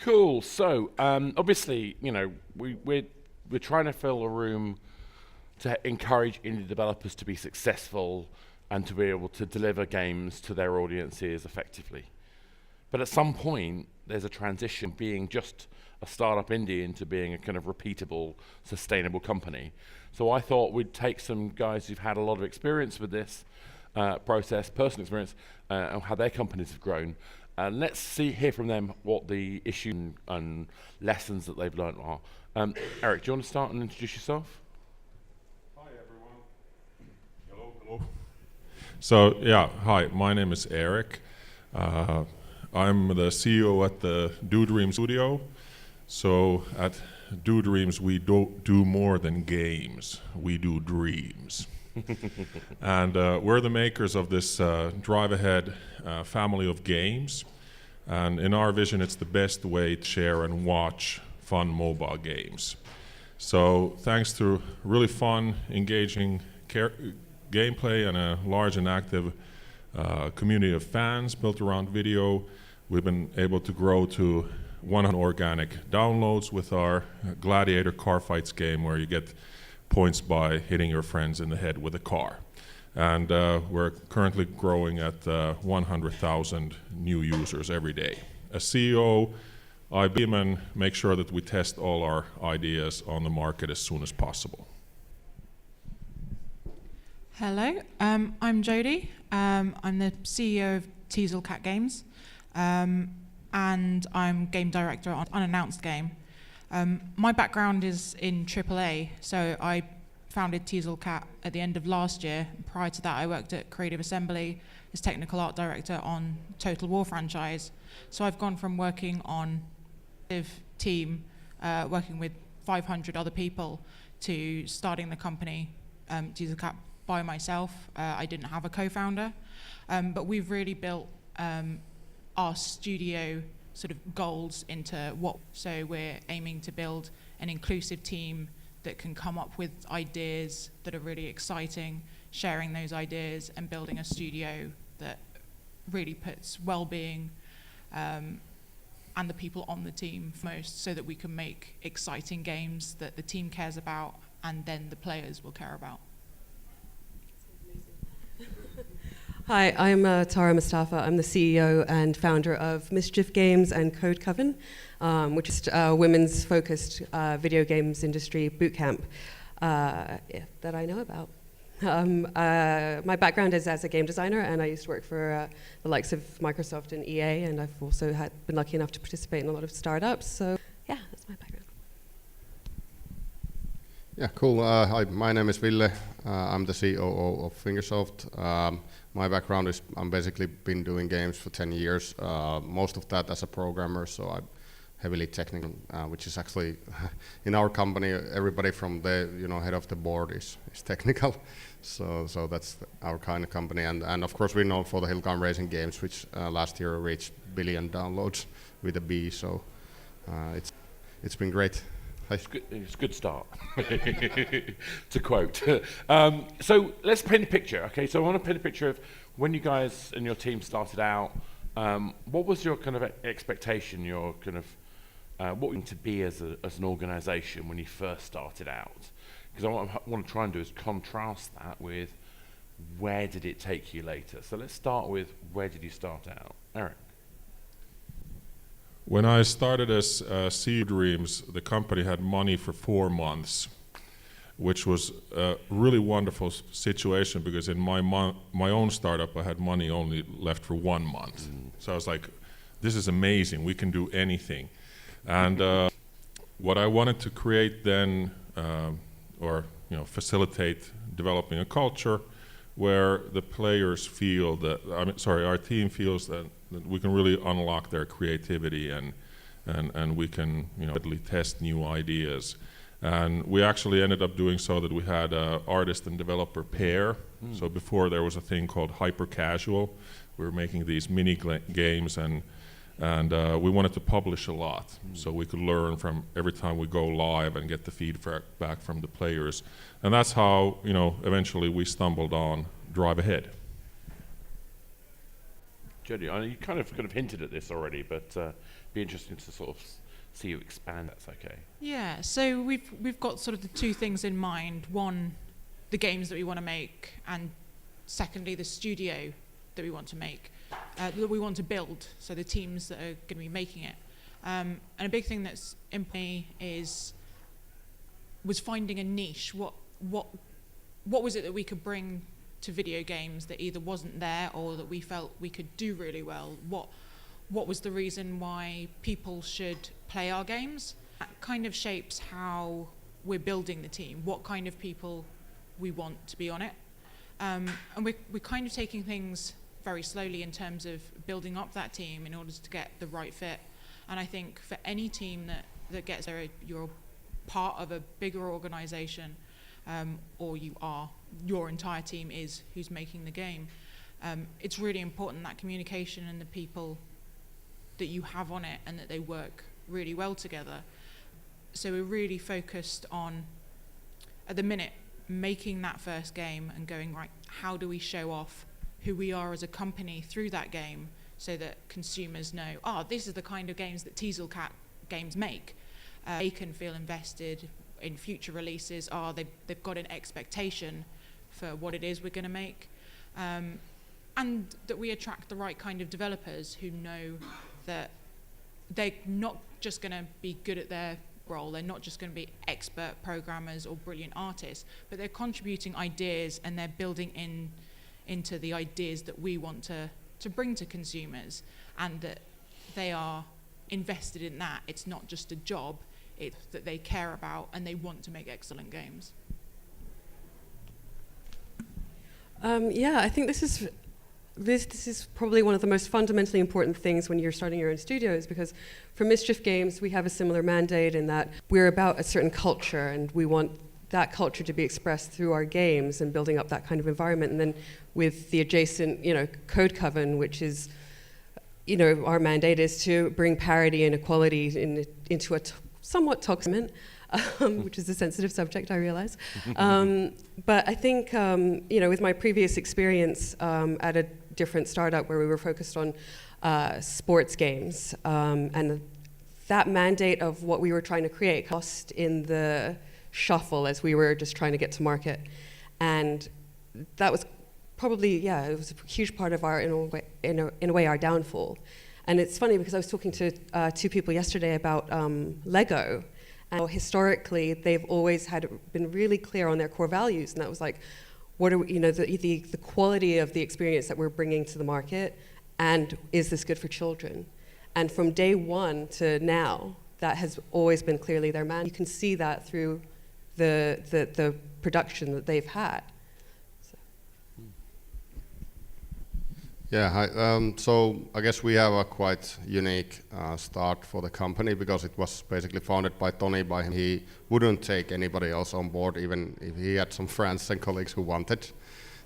Cool. So, obviously, we're trying to fill a room to encourage indie developers to be successful and to be able to deliver games to their audiences effectively. But at some point, there's a transition being just a startup indie into being a kind of repeatable, sustainable company. So I thought we'd take some guys who've had a lot of experience with this process, personal experience, and how their companies have grown. And let's hear from them what the issue and lessons that they've learned are. Erik, do you want to start and introduce yourself? Hi everyone. Hello. So yeah, hi. My name is Erik. I'm the CEO at the Dodreams studio. So at Dodreams we do more than games. We do dreams. And we're the makers of this Drive Ahead family of games. And in our vision, it's the best way to share and watch fun mobile games. So thanks to really fun, engaging gameplay and a large and active community of fans built around video, we've been able to grow to 100 organic downloads with our Gladiator car fights game, where you get points by hitting your friends in the head with a car. And we're currently growing at 100,000 new users every day. As CEO, I beam and make sure that we test all our ideas on the market as soon as possible. Hello, I'm Jodie. I'm the CEO of Teazelcat Games, and I'm game director on Unannounced Game. My background is in AAA, so I founded Teazelcat at the end of last year. Prior to that, I worked at Creative Assembly as technical art director on Total War franchise. So I've gone from working on a team, working with 500 other people, to starting the company, Teazelcat, by myself. I didn't have a co-founder, but we've really built our studio sort of goals into what. So we're aiming to build an inclusive team that can come up with ideas that are really exciting, sharing those ideas and building a studio that really puts well-being and the people on the team most, so that we can make exciting games that the team cares about and then the players will care about. Hi, I'm Tara Mustapha. I'm the CEO and founder of Mischief Games and Code Coven, which is a women's focused video games industry bootcamp that I know about. My background is as a game designer, and I used to work for the likes of Microsoft and EA, and I've also been lucky enough to participate in a lot of startups. So yeah, that's my background. Yeah, cool. Hi, my name is Ville. I'm the COO of Fingersoft. My background is I'm basically been doing games for 10 years, most of that as a programmer, so I'm heavily technical, which is actually, in our company, everybody from the head of the board is technical, so that's our kind of company, and of course we're known for the hill climb racing games, which last year reached 1 billion downloads with a B, so it's been great. It's a good start, to quote. So let's paint a picture, okay? So I want to paint a picture of when you guys and your team started out. What was your kind of expectation, your kind of, what you want to be as an organization when you first started out? Because what I want to try and do is contrast that with where did it take you later. So let's start with, where did you start out? Erik. When I started as CEO Dreams, the company had money for 4 months, which was a really wonderful situation, because in my own startup I had money only left for 1 month. So I was like, this is amazing, we can do anything. And what I wanted to create then, facilitate developing a culture where the players feel that, our team feels that we can really unlock their creativity and we can readily test new ideas. And we actually ended up doing so that we had an artist and developer pair. So before there was a thing called hyper casual. We were making these mini games, and we wanted to publish a lot, so we could learn from every time we go live and get the feedback back from the players. And that's how eventually we stumbled on Drive Ahead. Jodie, I know you kind of hinted at this already, but be interesting to sort of see you expand. That's okay. Yeah, so we've got sort of the two things in mind. One, the games that we want to make, and secondly, the studio that we want to make, that we want to build, so the teams that are going to be making it. And a big thing that's in me was finding a niche. What was it that we could bring to video games that either wasn't there or that we felt we could do really well? What was the reason why people should play our games? That kind of shapes how we're building the team, what kind of people we want to be on it. And we're kind of taking things very slowly in terms of building up that team in order to get the right fit. And I think for any team that gets there, you're part of a bigger organization, or your entire team is who's making the game. It's really important that communication and the people that you have on it and that they work really well together. So we're really focused on, at the minute, making that first game and going, right, how do we show off who we are as a company through that game so that consumers know, this is the kind of games that Teazelcat games make. They can feel invested in future releases. They've got an expectation for what it is we're going to make. And that we attract the right kind of developers who know that they're not just going to be good at their role, they're not just going to be expert programmers or brilliant artists, but they're contributing ideas and they're building into the ideas that we want to bring to consumers, and that they are invested in that. It's not just a job, it's that they care about and they want to make excellent games. I think this is probably one of the most fundamentally important things when you're starting your own studios, because for Mischief Games, we have a similar mandate in that we're about a certain culture, and we want that culture to be expressed through our games and building up that kind of environment. And then with the adjacent, Code Coven, which is, our mandate is to bring parity and equality into a somewhat toxic, which is a sensitive subject, I realize. But I think, with my previous experience at a different startup where we were focused on sports games, and that mandate of what we were trying to create lost in the shuffle as we were just trying to get to market. And that was probably, it was a huge part of our, in a way, our downfall. And it's funny because I was talking to two people yesterday about Lego. And historically, they've always been really clear on their core values, and that was like, what are the quality of the experience that we're bringing to the market, and is this good for children? And from day one to now, that has always been clearly their mandate. You can see that through the production that they've had. Yeah, hi. So I guess we have a quite unique start for the company, because it was basically founded by Tony. By him, he wouldn't take anybody else on board, even if he had some friends and colleagues who wanted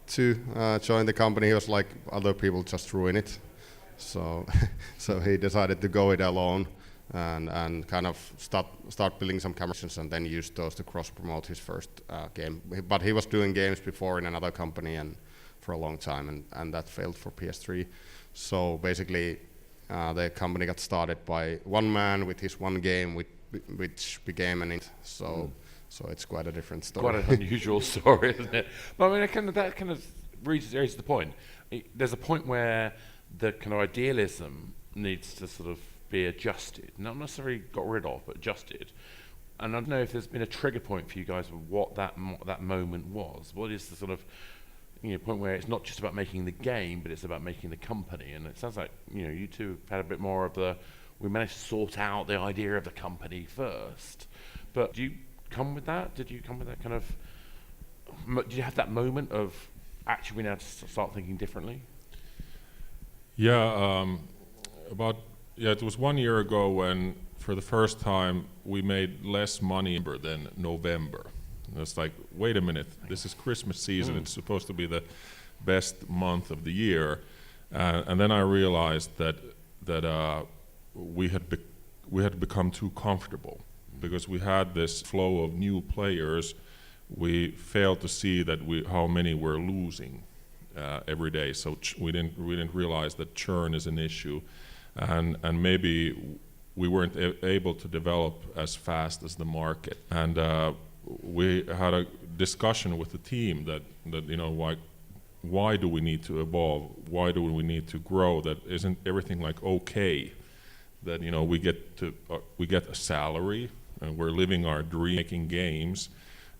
to join the company. He was like, other people just ruin it. So, so he decided to go it alone and kind of start building some cameras and then use those to cross-promote his first game. But he was doing games before in another company and for a long time, and that failed for PS3. So basically, the company got started by one man with his one game, which became an hit. So it's quite a different story. Quite an unusual story, isn't it? But I mean, that kind of raises the point. There's a point where the kind of idealism needs to sort of be adjusted, not necessarily got rid of, but adjusted. And I don't know if there's been a trigger point for you guys of what that moment was. What is the sort of point where it's not just about making the game, but it's about making the company? And it sounds like you two have had a bit more of we managed to sort out the idea of the company first. But did you come with that? Did you come with that kind of? Did you have that moment of actually we now start thinking differently? Yeah, it was 1 year ago when, for the first time, we made less money than November. And it's like, wait a minute, this is Christmas season. It's supposed to be the best month of the year, and then I realized that we had become too comfortable because we had this flow of new players. We failed to see that how many were losing, every day. So we didn't realize that churn is an issue, and maybe we weren't able to develop as fast as the market. And we had a discussion with the team that you know, why do we need to evolve? Why do we need to grow? That isn't everything like okay? That, you know, we get a salary and we're living our dream, making games,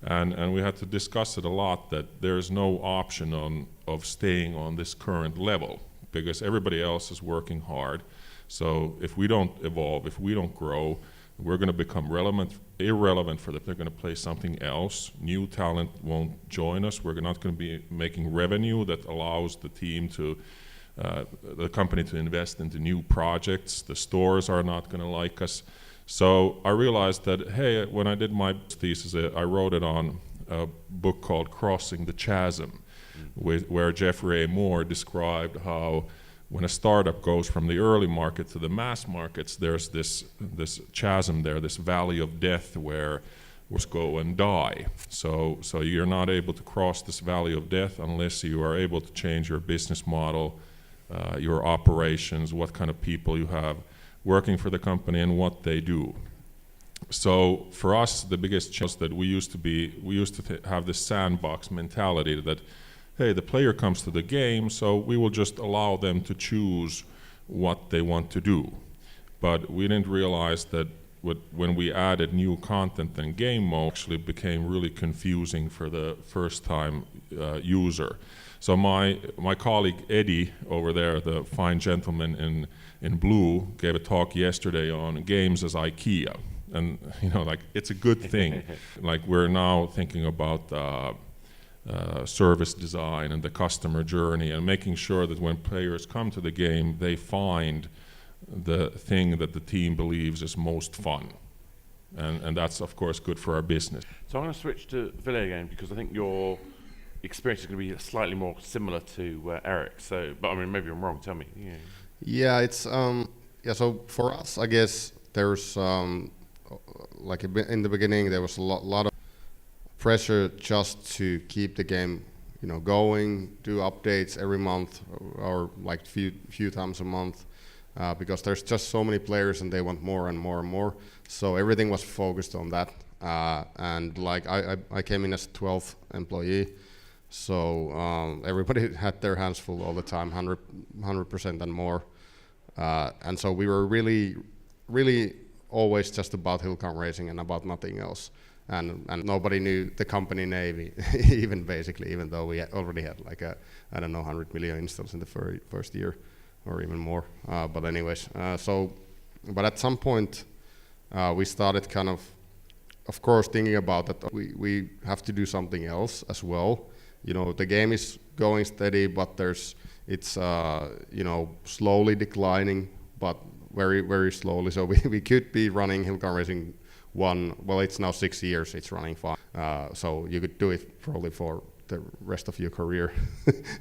and we had to discuss it a lot, that there's no option of staying on this current level because everybody else is working hard. So if we don't evolve, if we don't grow, we're going to become irrelevant for them. They're going to play something else. New talent won't join us. We're not going to be making revenue that allows the team to, the company to invest into new projects. The stores are not going to like us. So I realized that, hey, when I did my thesis, I wrote it on a book called Crossing the Chasm, where Jeffrey A. Moore described how when a startup goes from the early market to the mass markets, there's this chasm there, this valley of death where we go and die. So you're not able to cross this valley of death unless you are able to change your business model, your operations, what kind of people you have working for the company and what they do. So for us, the biggest challenge that we used to have this sandbox mentality that, hey, the player comes to the game, so we will just allow them to choose what they want to do. But we didn't realize that when we added new content and game mode, actually became really confusing for the first-time user. So my colleague Eddie over there, the fine gentleman in blue, gave a talk yesterday on games as IKEA, and you know, like, it's a good thing. Like, we're now thinking about service design and the customer journey, and making sure that when players come to the game, they find the thing that the team believes is most fun, and that's of course good for our business. So I'm going to switch to Ville again because I think your experience is going to be slightly more similar to Erik. So, but I mean, maybe I'm wrong. Tell me. Yeah. Yeah, it's yeah. So for us, I guess there's like in the beginning there was a lot of pressure just to keep the game, you know, going, do updates every month or like few times a month, because there's just so many players and they want more and more and more. So everything was focused on that, and like I came in as 12th employee. So everybody had their hands full all the time, 100% and more. And so we were really always just about Hillcom Racing and about nothing else. And nobody knew the company name, even though we already had like I don't know, 100 million installs in the first year or even more. But anyways, but at some point we started kind of course, thinking about that we have to do something else as well. You know, the game is going steady, but it's you know, slowly declining, but very, very slowly. So we could be running Hillcom Racing 1, well, it's now 6 years, it's running fine. So you could do it probably for the rest of your career.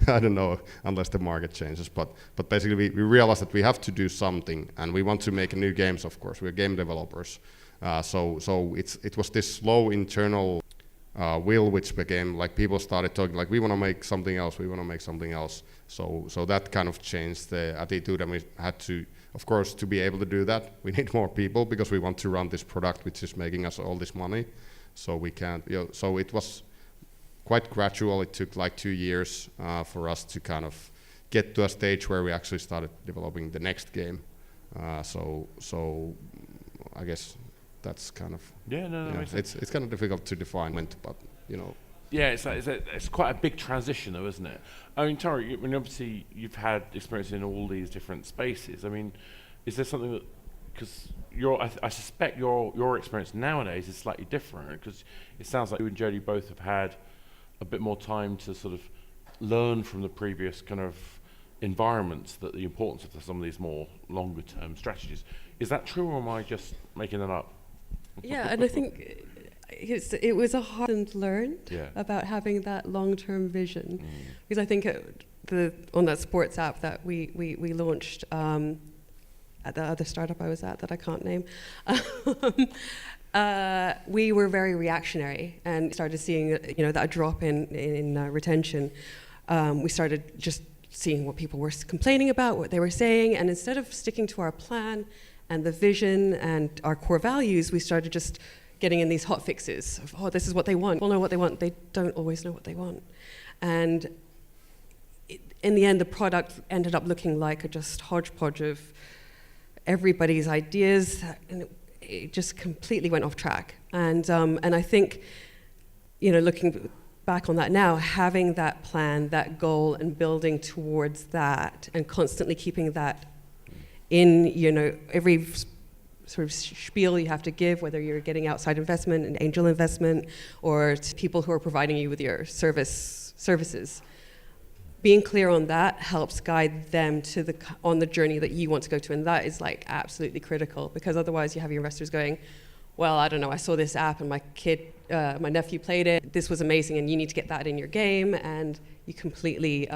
I don't know, unless the market changes. But basically we realized that we have to do something, and we want to make new games, of course. We're game developers. So it was this slow internal will, which became like people started talking like, we want to make something else. So that kind of changed the attitude, and we had to, of course, to be able to do that, we need more people because we want to run this product which is making us all this money. So we can't, you know, so it was quite gradual. It took like 2 years for us to kind of get to a stage where we actually started developing the next game. So I guess that's kind of, it's kind of difficult to define, but you know. Yeah, it's quite a big transition, though, isn't it? I mean, Tara, I mean, obviously you've had experience in all these different spaces. I mean, is there something that, because I suspect your experience nowadays is slightly different, because it sounds like you and Jodie both have had a bit more time to sort of learn from the previous kind of environments, that the importance of some of these more longer term strategies. Is that true, or am I just making that up? Yeah, and I think it was a hard lesson learned about having that long-term vision, because I think on that sports app that we launched at the other startup I was at that I can't name, we were very reactionary and started seeing that drop in retention. we started just seeing what people were complaining about, what they were saying, and instead of sticking to our plan and the vision and our core values, we started just getting in these hot fixes of, oh, this is what they want. People know what they want. They don't always know what they want. And in the end, the product ended up looking like a just hodgepodge of everybody's ideas, and it just completely went off track. And I think, looking back on that now, having that plan, that goal, and building towards that, and constantly keeping that in, every sort of spiel you have to give, whether you're getting outside investment and angel investment, or to people who are providing you with your services. Being clear on that helps guide them on the journey that you want to go to, and that is like absolutely critical, because otherwise you have your investors going, well, I don't know, I saw this app and my nephew played it, this was amazing, and you need to get that in your game, and you completely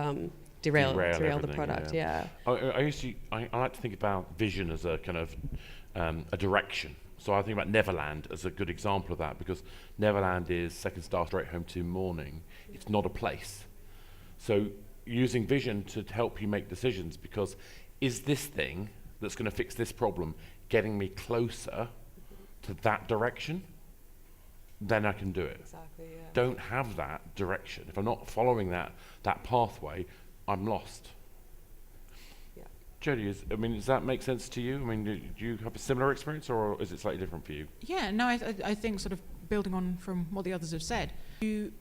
derail the product. Yeah. I like to think about vision as a kind of a direction. So I think about Neverland as a good example of that, because Neverland is second star straight home to morning. It's not a place. So using vision to help you make decisions, because is this thing that's going to fix this problem getting me closer to that direction? Then I can do it. Exactly, yeah. Don't have that direction. If I'm not following that pathway, I'm lost. Jodie, does that make sense to you? Do you have a similar experience, or is it slightly different for you? Yeah, no, I think sort of building on from what the others have said, you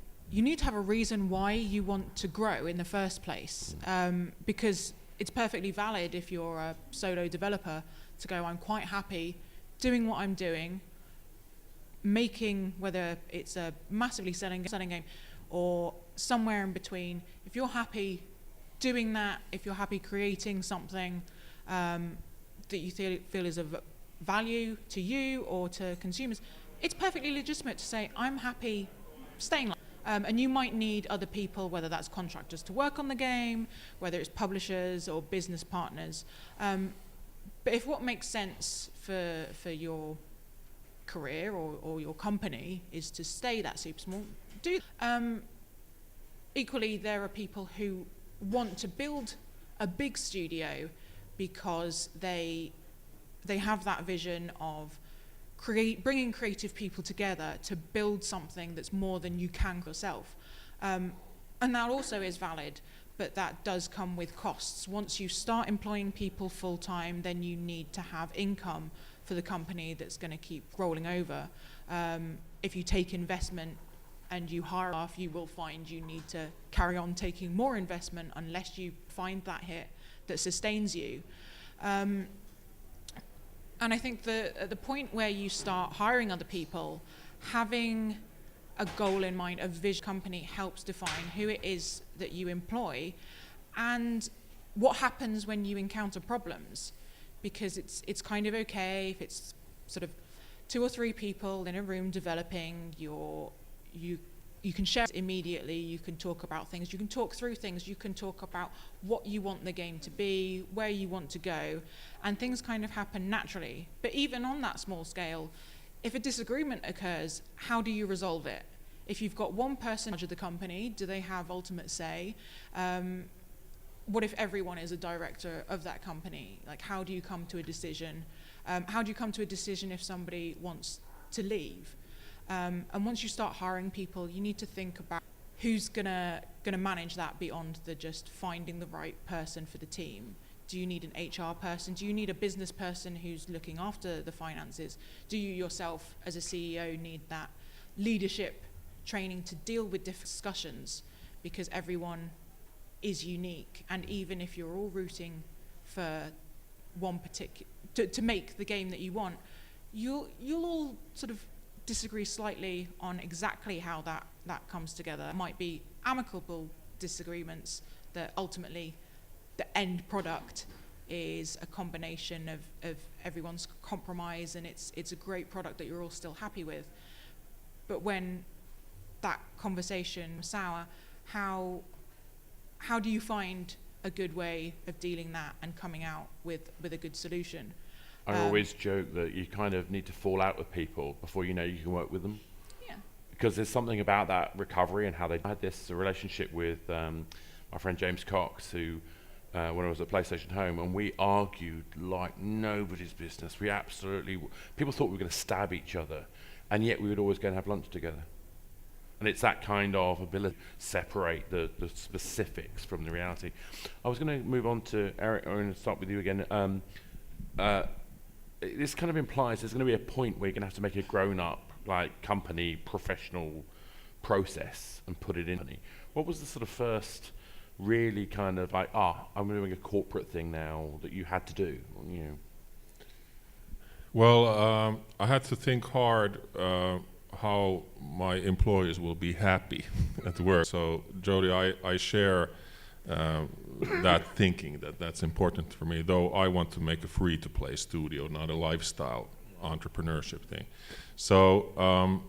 need to have a reason why you want to grow in the first place, because it's perfectly valid if you're a solo developer to go, I'm quite happy doing what I'm doing, making, whether it's a massively selling game or somewhere in between. If you're happy doing that, if you're happy creating something that you feel is of value to you or to consumers, it's perfectly legitimate to say, I'm happy staying like that. And you might need other people, whether that's contractors to work on the game, whether it's publishers or business partners. But if what makes sense for your career or your company is to stay that super small, do. Equally, there are people who want to build a big studio because they have that vision of bringing creative people together to build something that's more than you can yourself. And that also is valid, but that does come with costs. Once you start employing people full-time, then you need to have income for the company that's going to keep rolling over. If you take investment and you hire off, you will find you need to carry on taking more investment unless you find that hit that sustains you. And I think at the point where you start hiring other people, having a goal in mind, a vision company helps define who it is that you employ and what happens when you encounter problems. Because it's kind of okay if it's sort of 2 or 3 people in a room developing, you can share immediately, you can talk about things, you can talk through things, you can talk about what you want the game to be, where you want to go, and things kind of happen naturally. But even on that small scale, if a disagreement occurs, how do you resolve it? If you've got one person in charge of the company, do they have ultimate say? What if everyone is a director of that company? Like, how do you come to a decision? How do you come to a decision if somebody wants to leave? And once you start hiring people, you need to think about who's gonna manage that beyond the just finding the right person for the team. Do you need an HR person? Do you need a business person who's looking after the finances? Do you yourself, as a CEO, need that leadership training to deal with different discussions? Because everyone is unique, and even if you're all rooting for one particular to make the game that you want, you'll all sort of disagree slightly on exactly how that comes together. It might be amicable disagreements that ultimately the end product is a combination of everyone's compromise, and it's a great product that you're all still happy with. But when that conversation is sour, how do you find a good way of dealing that and coming out with a good solution? I always joke that you kind of need to fall out with people before you know you can work with them. Yeah. Because there's something about that recovery and how they had this relationship with our friend James Cox, who when I was at PlayStation Home, and we argued like nobody's business. People thought we were going to stab each other, and yet we would always go and have lunch together. And it's that kind of ability to separate the specifics from the reality. I was going to move on to Erik. I'm going to start with you again. This kind of implies there's going to be a point where you're going to have to make a grown-up, like, company, professional process and put it in. What was the sort of first really kind of like, I'm doing a corporate thing now that you had to do? You know? Well, I had to think hard how my employees will be happy at work. So, Jodie, I share that thinking that's important for me, though I want to make a free-to-play studio, not a lifestyle entrepreneurship thing. So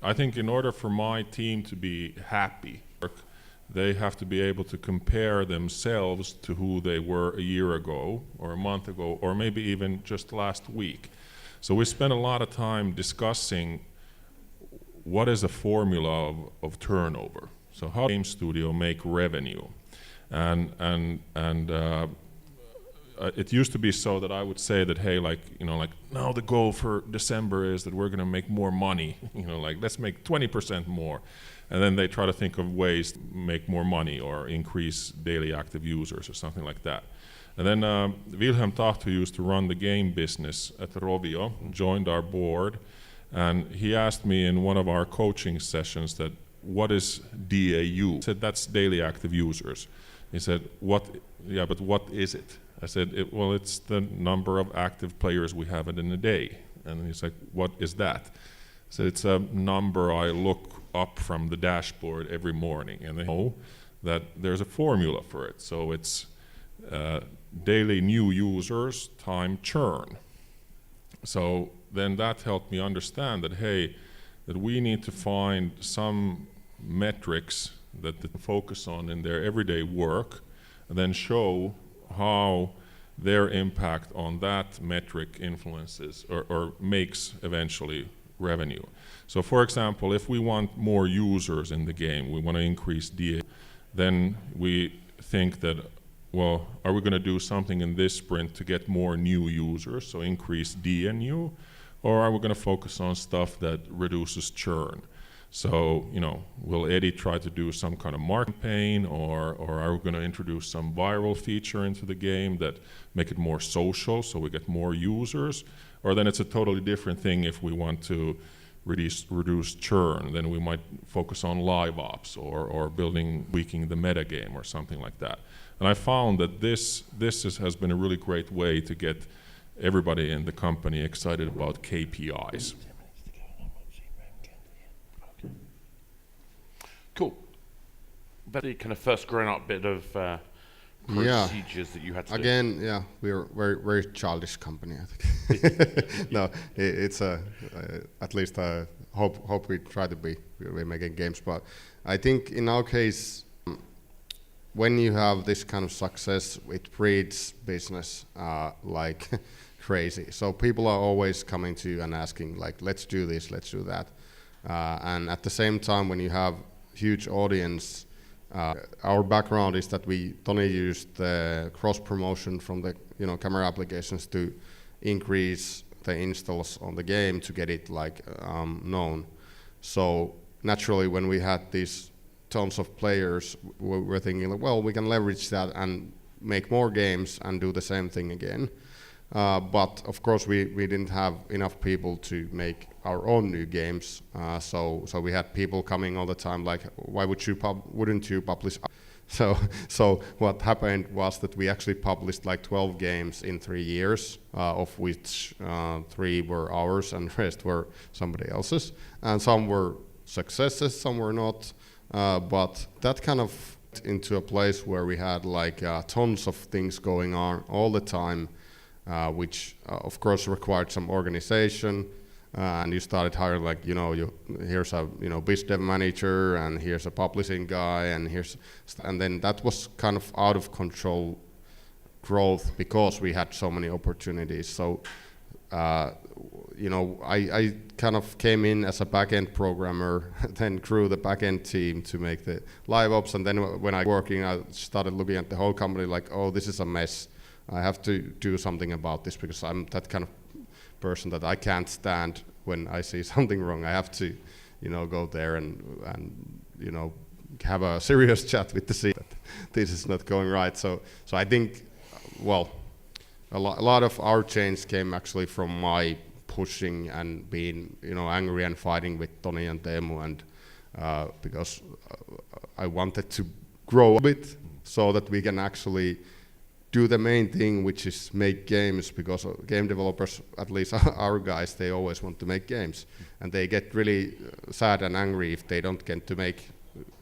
I think in order for my team to be happy, they have to be able to compare themselves to who they were a year ago or a month ago or maybe even just last week. So we spent a lot of time discussing what is a formula of turnover. So how does a game studio make revenue? And it used to be so that I would say that, hey, now the goal for December is that we're going to make more money. Let's make 20% more. And then they try to think of ways to make more money or increase daily active users or something like that. And then Wilhelm Taht, who used to run the game business at Rovio, joined our board. And he asked me in one of our coaching sessions that, what is DAU? I said, that's daily active users. He said, but what is it? I said, it's the number of active players we have in a day. And he's like, what is that? I said, it's a number I look up from the dashboard every morning. And they know that there's a formula for it. So it's daily new users time churn. So then that helped me understand that, hey, that we need to find some metrics that they focus on in their everyday work and then show how their impact on that metric influences or makes eventually revenue. So for example, if we want more users in the game, we want to increase DA, then we think that, well, are we going to do something in this sprint to get more new users, so increase DNU, or are we going to focus on stuff that reduces churn? So, will Eddie try to do some kind of marketing campaign, or are we going to introduce some viral feature into the game that make it more social so we get more users? Or then it's a totally different thing if we want to reduce churn, then we might focus on live ops or tweaking the meta game or something like that. And I found that this has been a really great way to get everybody in the company excited about KPIs. Cool. But the kind of first grown-up bit of procedures that you had to do. Again, we're a very, very childish company, I think. No, it's at least I hope we try to be. We're making games, but I think in our case, when you have this kind of success, it breeds business like crazy. So people are always coming to you and asking, like, let's do this, let's do that. And at the same time, when you have huge audience, our background is that we only use the cross promotion from the camera applications to increase the installs on the game to get it known. So naturally, when we had these tons of players, we were thinking, well, we can leverage that and make more games and do the same thing again. But of course, we didn't have enough people to make our own new games. So we had people coming all the time, like, why wouldn't you publish? So what happened was that we actually published like 12 games in 3 years, of which 3 were ours and the rest were somebody else's. And some were successes, some were not. But that kind of into a place where we had like tons of things going on all the time, which of course required some organization. And you started hiring here's a biz dev manager, and here's a publishing guy, and then that was kind of out of control growth because we had so many opportunities. So I kind of came in as a back-end programmer, then grew the back-end team to make the live ops, and then when I working, I started looking at the whole company like, oh, this is a mess. I have to do something about this because I'm that kind of person that I can't stand when I see something wrong. I have to, go there and have a serious chat with the CEO that this is not going right. So I think, well, a lot of our change came actually from my pushing and being, angry and fighting with Toni and Teemu, and because I wanted to grow a bit so that we can actually do the main thing, which is make games, because game developers, at least our guys, they always want to make games, and they get really sad and angry if they don't get to make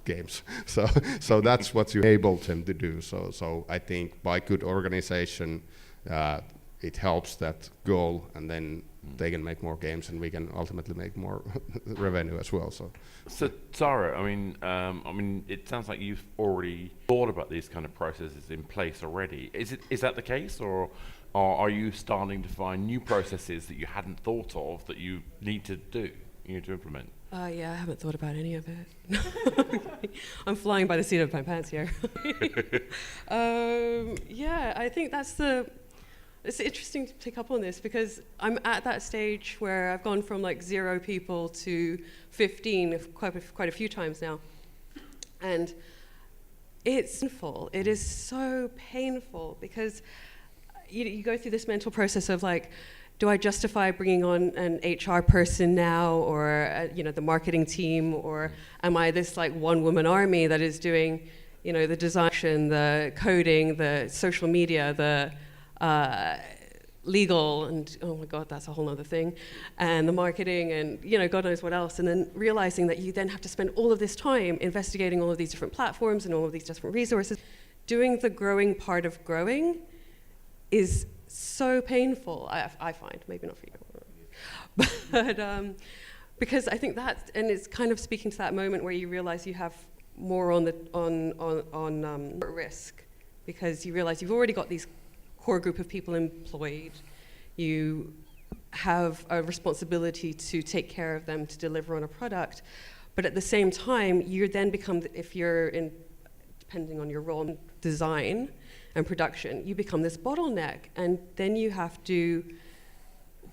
games. So that's what you enable them to do. So I think by good organization, it helps that goal, and then they can make more games, and we can ultimately make more revenue as well. So Tara, I mean, it sounds like you've already thought about these kind of processes in place already. Is that the case, or are you starting to find new processes that you hadn't thought of that you need to do, you need to implement? Yeah, I haven't thought about any of it. I'm flying by the seat of my pants here. Yeah, I think it's interesting to pick up on this, because I'm at that stage where I've gone from like 0 people to 15 quite a few times now. And it's painful. It is so painful, because you go through this mental process of like, do I justify bringing on an HR person now, or the marketing team, or am I this like one-woman army that is doing, the design, the coding, the social media, the legal, and oh my god, that's a whole other thing, and the marketing, and God knows what else, and then realizing that you then have to spend all of this time investigating all of these different platforms and all of these different resources. Doing the growing part of growing is so painful, I find, maybe not for you, but because I think that, and it's kind of speaking to that moment where you realize you have more on risk, because you realize you've already got these core group of people employed, you have a responsibility to take care of them, to deliver on a product, but at the same time, you then become, if you're in, depending on your role in design and production, you become this bottleneck, and then you have to,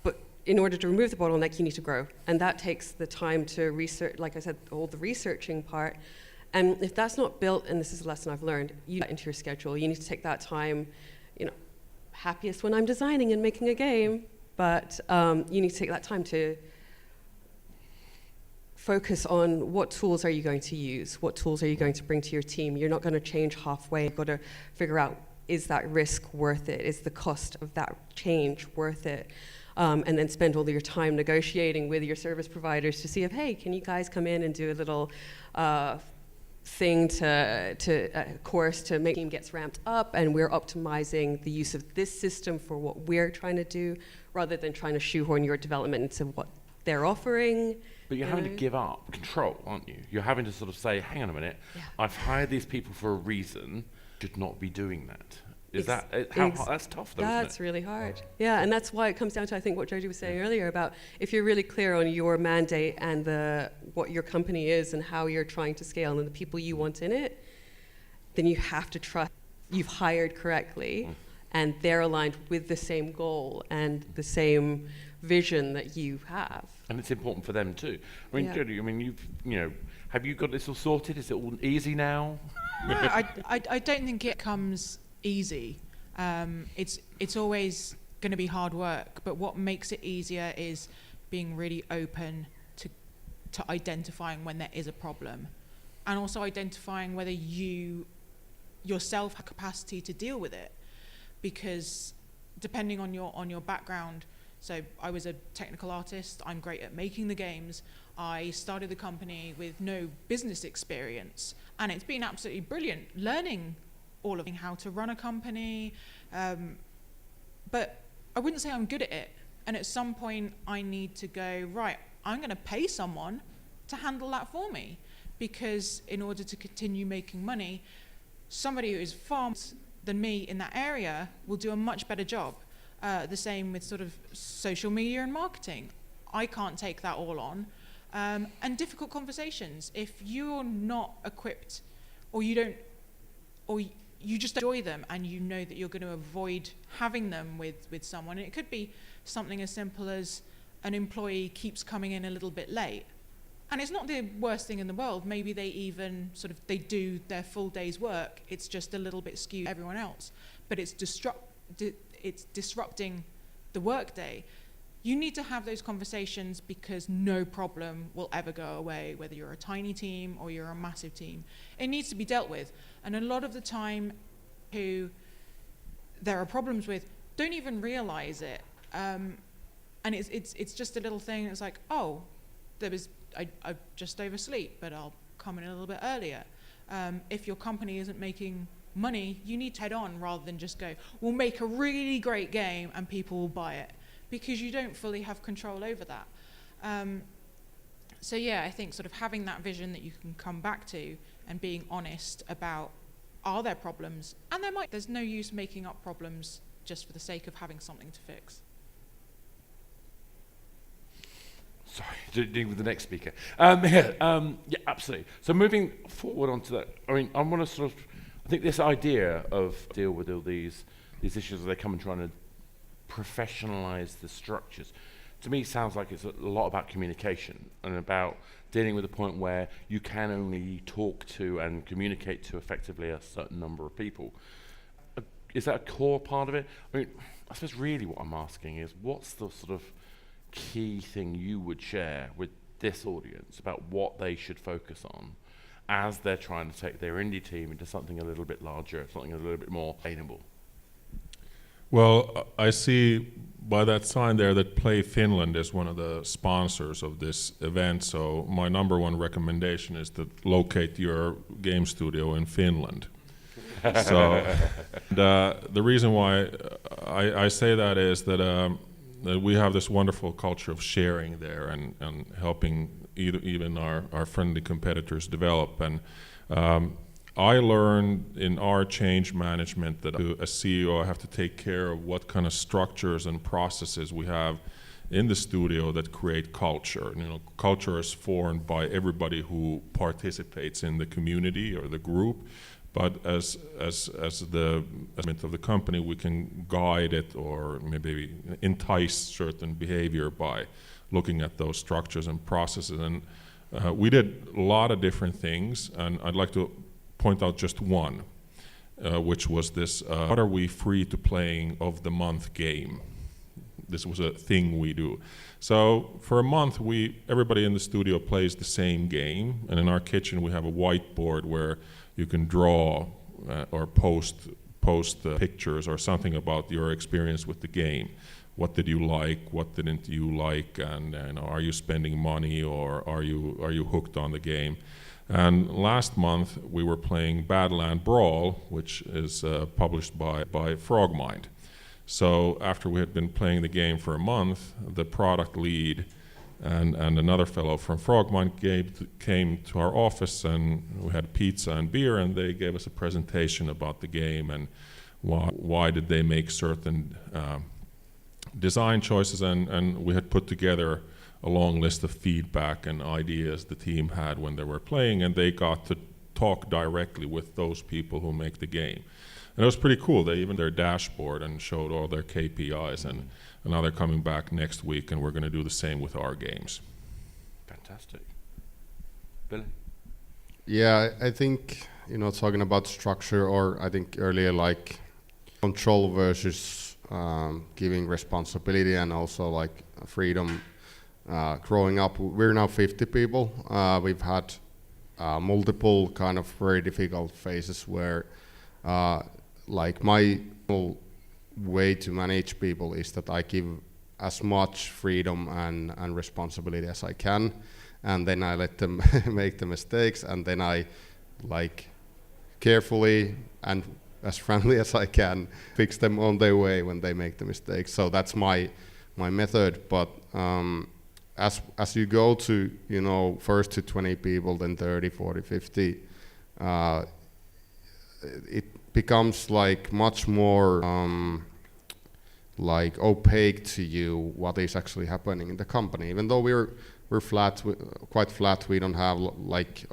but in order to remove the bottleneck, you need to grow, and that takes the time to research, like I said, all the researching part, and if that's not built, and this is a lesson I've learned, you get into your schedule, you need to take that time, happiest when I'm designing and making a game, but you need to take that time to focus on what tools are you going to use, what tools are you going to bring to your team. You're not going to change halfway. You've got to figure out, is that risk worth it? Is the cost of that change worth it? And then spend all your time negotiating with your service providers to see if, hey, can you guys come in and do a little thing course to make the team gets ramped up, and we're optimizing the use of this system for what we're trying to do, rather than trying to shoehorn your development into what they're offering. But you're having to give up control, aren't you? You're having to sort of say, hang on a minute, I've hired these people for a reason, should not be doing that. That's tough though, isn't it? That's really hard. Yeah, and that's why it comes down to, I think, what Jodie was saying earlier about, if you're really clear on your mandate and what your company is and how you're trying to scale and the people you want in it, then you have to trust you've hired correctly and they're aligned with the same goal and the same vision that you have. And it's important for them too. I mean, Jodie, I mean, have you got this all sorted? Is it all easy now? No, I don't think it comes easy. It's always going to be hard work, but what makes it easier is being really open to identifying when there is a problem, and also identifying whether you yourself have capacity to deal with it, because depending on your background. So I was a technical artist, I'm great at making the games. I started the company with no business experience, and it's been absolutely brilliant learning all of how to run a company, but I wouldn't say I'm good at it. And at some point I need to go, right, I'm going to pay someone to handle that for me, because in order to continue making money, somebody who is far more than me in that area will do a much better job. The same with sort of social media and marketing. I can't take that all on. And difficult conversations. If you're not equipped, or you don't, or you just enjoy them, and you know that you're going to avoid having them with someone, and it could be something as simple as an employee keeps coming in a little bit late. And it's not the worst thing in the world. Maybe they even they do their full day's work. It's just a little bit skewed to everyone else. But it's disrupting the workday. You need to have those conversations because no problem will ever go away, whether you're a tiny team or you're a massive team. It needs to be dealt with. And a lot of the time who there are problems with don't even realize it. And it's just a little thing. It's like, oh, I just oversleep, but I'll come in a little bit earlier. If your company isn't making money, you need to head on rather than just go, we'll make a really great game and people will buy it, because you don't fully have control over that. So yeah, I think sort of having that vision that you can come back to and being honest about, are there problems? And there's no use making up problems just for the sake of having something to fix. Sorry, dealing with the next speaker. Yeah, absolutely. So moving forward onto that, I mean, I want to I think this idea of deal with all these issues as they come and trying to professionalize the structures, to me sounds like it's a lot about communication and about dealing with the point where you can only talk to and communicate to effectively a certain number of people. Is that a core part of it? I mean, I suppose really what I'm asking is, what's the sort of key thing you would share with this audience about what they should focus on as they're trying to take their indie team into something a little bit larger, something a little bit more sustainable? Well, I see by that sign there that Play Finland is one of the sponsors of this event, so my number one recommendation is to locate your game studio in Finland. So the reason why I say that is that we have this wonderful culture of sharing there and helping even our friendly competitors develop. And I learned in our change management that as CEO I have to take care of what kind of structures and processes we have in the studio that create culture. You know, culture is formed by everybody who participates in the community or the group. But as the management of the company, we can guide it or maybe entice certain behavior by looking at those structures and processes. And we did a lot of different things, and I'd like to point out just one, which was this: what are we free to playing of the month game? This was a thing we do. So for a month, everybody in the studio plays the same game, and in our kitchen we have a whiteboard where you can draw or post pictures or something about your experience with the game. What did you like? What didn't you like? And are you spending money or are you hooked on the game? And last month we were playing Badland Brawl, which is published by Frogmind. So after we had been playing the game for a month, the product lead and another fellow from Frogmind came to our office, and we had pizza and beer, and they gave us a presentation about the game and why did they make certain design choices, and we had put together a long list of feedback and ideas the team had when they were playing, and they got to talk directly with those people who make the game. And it was pretty cool. They even their dashboard and showed all their KPIs, and now they're coming back next week, and we're going to do the same with our games. Fantastic. Ville? Yeah, I think, talking about structure, or I think earlier like control versus giving responsibility and also like freedom. Growing up, we're now 50 people. We've had multiple kind of very difficult phases where like my way to manage people is that I give as much freedom and responsibility as I can, and then I let them make the mistakes, and then I like carefully and as friendly as I can fix them on their way when they make the mistakes. So that's my method. But as you go to first to 20 people, then 30, 40, 50, it becomes like much more like opaque to you what is actually happening in the company. Even though we're flat, quite flat, we don't have like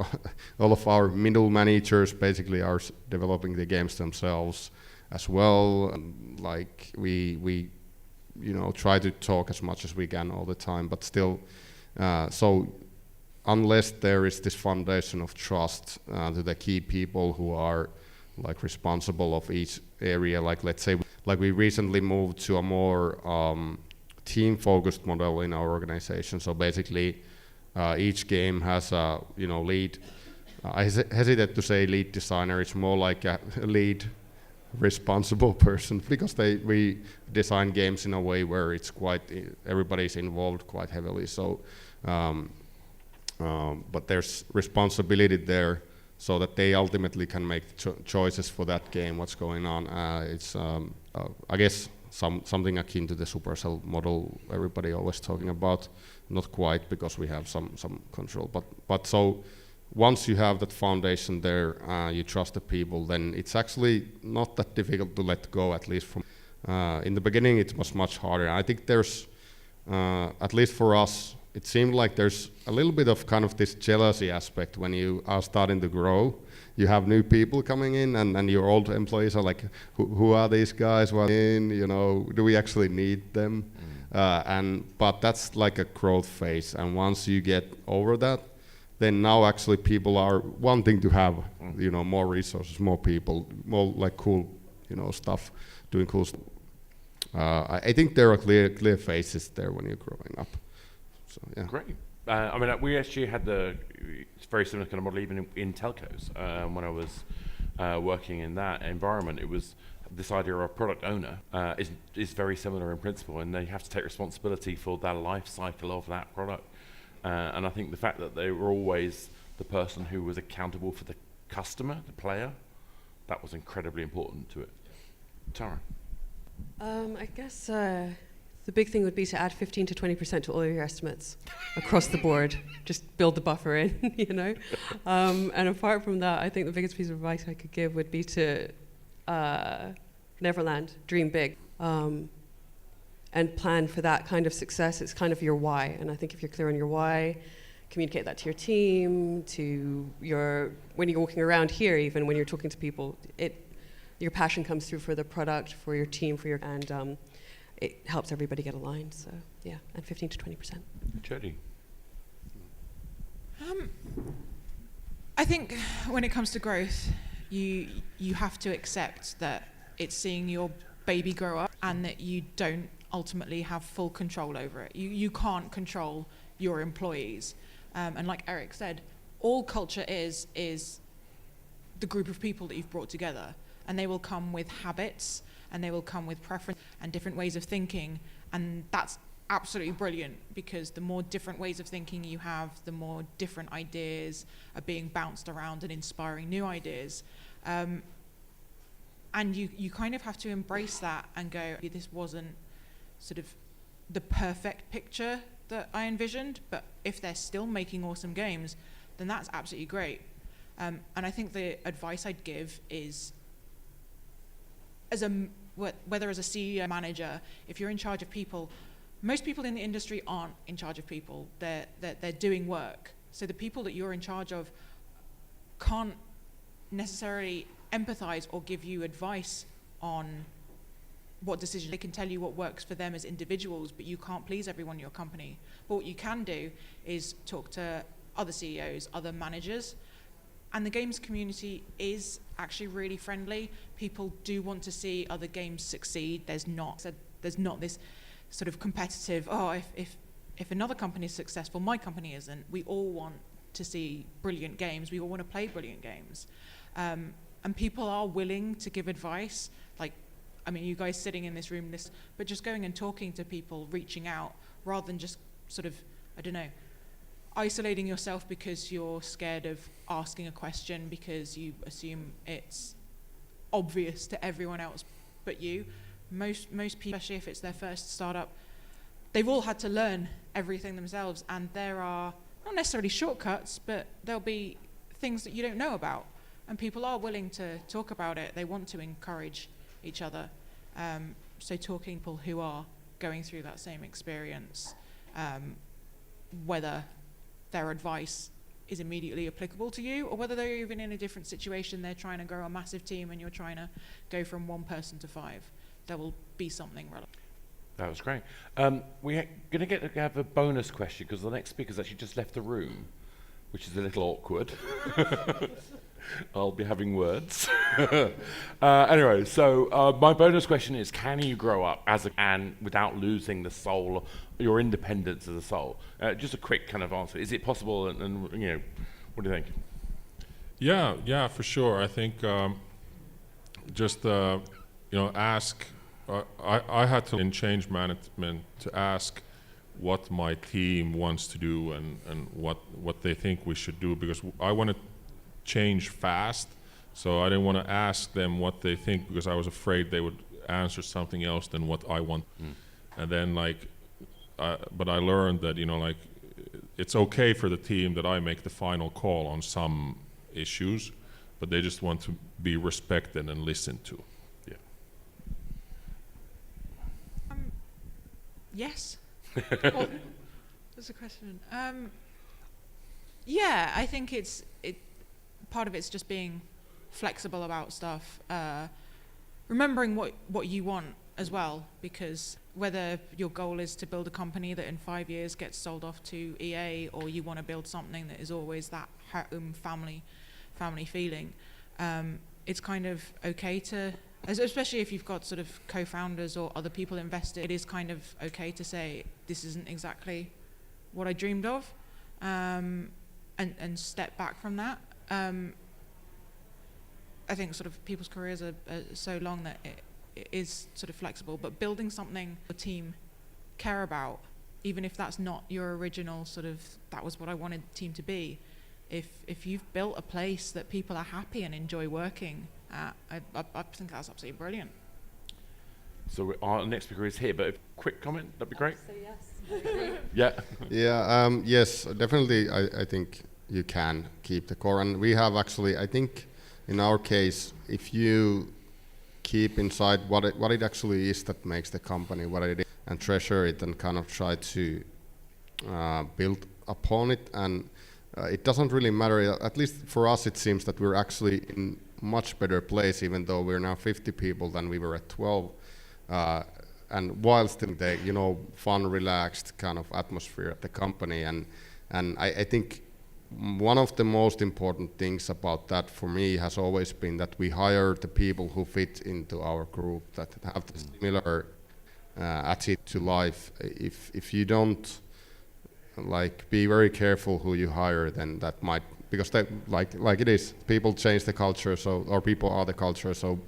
all of our middle managers basically are developing the games themselves as well. Like we try to talk as much as we can all the time, but still, so unless there is this foundation of trust to the key people who are like responsible of each area, like let's say, like we recently moved to a more team-focused model in our organization. So basically, each game has a lead. I hesitate to say lead designer. It's more like a lead responsible person, because we design games in a way where it's quite everybody's involved quite heavily. So, but there's responsibility there, so that they ultimately can make choices for that game. What's going on? It's I guess something akin to the Supercell model everybody always talking about. Not quite, because we have some control. But so once you have that foundation there, you trust the people, then it's actually not that difficult to let go. At least from in the beginning, it was much harder. I think there's at least for us, it seemed like there's a little bit of kind of this jealousy aspect when you are starting to grow. You have new people coming in, and your old employees are like, who are these guys? Well, do we actually need them? But that's like a growth phase, and once you get over that, then now actually people are wanting to have more resources, more people, more like cool stuff, doing cool stuff. I think there are clear phases there when you're growing up. So yeah. Great. I mean, we actually had it's very similar kind of model even in telcos. When I was working in that environment, it was this idea of a product owner is very similar in principle, and they have to take responsibility for the life cycle of that product. And I think the fact that they were always the person who was accountable for the customer, the player, that was incredibly important to it. Tara? I guess the big thing would be to add 15 to 20% to all your estimates across the board. Just build the buffer in, And apart from that, I think the biggest piece of advice I could give would be to Neverland, dream big. And plan for that kind of success. It's kind of your why. And I think if you're clear on your why, communicate that to your team, when you're walking around here, even when you're talking to people, your passion comes through for the product, for your team, and it helps everybody get aligned. So yeah, and 15 to 20%. Jodie? I think when it comes to growth, you have to accept that it's seeing your baby grow up, and that you don't ultimately have full control over it. You can't control your employees. And like Erik said, all culture is the group of people that you've brought together. And they will come with habits, and they will come with preference and different ways of thinking. And that's absolutely brilliant, because the more different ways of thinking you have, the more different ideas are being bounced around and inspiring new ideas. And you kind of have to embrace that and go, this wasn't sort of the perfect picture that I envisioned, but if they're still making awesome games, then that's absolutely great. And I think the advice I'd give is, whether as a CEO, manager, if you're in charge of people, most people in the industry aren't in charge of people. They're doing work. So the people that you're in charge of can't necessarily empathize or give you advice on what decisions. They can tell you what works for them as individuals, but you can't please everyone in your company. But what you can do is talk to other CEOs, other managers, and the games community is actually really friendly. People do want to see other games succeed. There's not this sort of competitive, if another company is successful, my company isn't. We all want to see brilliant games. We all want to play brilliant games. And people are willing to give advice. You guys sitting in this room, but just going and talking to people, reaching out, rather than just sort of, isolating yourself because you're scared of asking a question because you assume it's obvious to everyone else but you. Most people, especially if it's their first startup, they've all had to learn everything themselves, and there are not necessarily shortcuts, but there'll be things that you don't know about, and people are willing to talk about it. They want to encourage each other. So talking to people who are going through that same experience, whether their advice is immediately applicable to you, or whether they're even in a different situation, they're trying to grow a massive team and you're trying to go from 1 person to 5. There will be something relevant. That was great. We're going to have a bonus question because the next speaker's actually just left the room, which is a little awkward. I'll be having words. Anyway, so my bonus question is: can you grow up as and without losing the soul, your independence as a soul? Just a quick kind of answer. Is it possible? And you know, what do you think? Yeah, for sure. I think ask. I had to in change management to ask what my team wants to do and what they think we should do, because I want to change fast, so I didn't want to ask them what they think because I was afraid they would answer something else than what I want. And then but I learned that it's okay for the team that I make the final call on some issues, but they just want to be respected and listened to. Yes. Well, that's a question. Yeah, I think part of it's just being flexible about stuff, remembering what you want as well, because whether your goal is to build a company that in 5 years gets sold off to EA, or you want to build something that is always that family feeling, it's kind of okay to, especially if you've got sort of co-founders or other people invested, it is kind of okay to say, this isn't exactly what I dreamed of, and step back from that. I think sort of people's careers are so long that it is sort of flexible, but building something your team care about, even if that's not your original sort of, that was what I wanted the team to be. If you've built a place that people are happy and enjoy working at, I think that's absolutely brilliant. So our next speaker is here, but a quick comment, that'd be great. So yes. Yeah. Yes, definitely. I think you can keep the core, and we have actually, I think, in our case, if you keep inside what it actually is that makes the company what it is, and treasure it, and kind of try to build upon it, and it doesn't really matter. At least for us, it seems that we're actually in much better place, even though we're now 50 people than we were at 12. And while still the fun, relaxed kind of atmosphere at the company, and I think one of the most important things about that for me has always been that we hire the people who fit into our group, that have the similar attitude to life. If you don't be very careful who you hire, then that might, because they, like it is, people change the culture, or people are the culture, so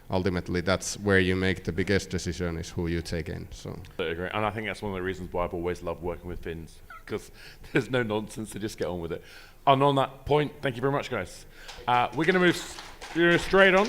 ultimately that's where you make the biggest decision, is who you take in. So I agree, and I think that's one of the reasons why I've always loved working with Finns, because there's no nonsense, to just get on with it. And on that point, thank you very much, guys. We're going to move straight on.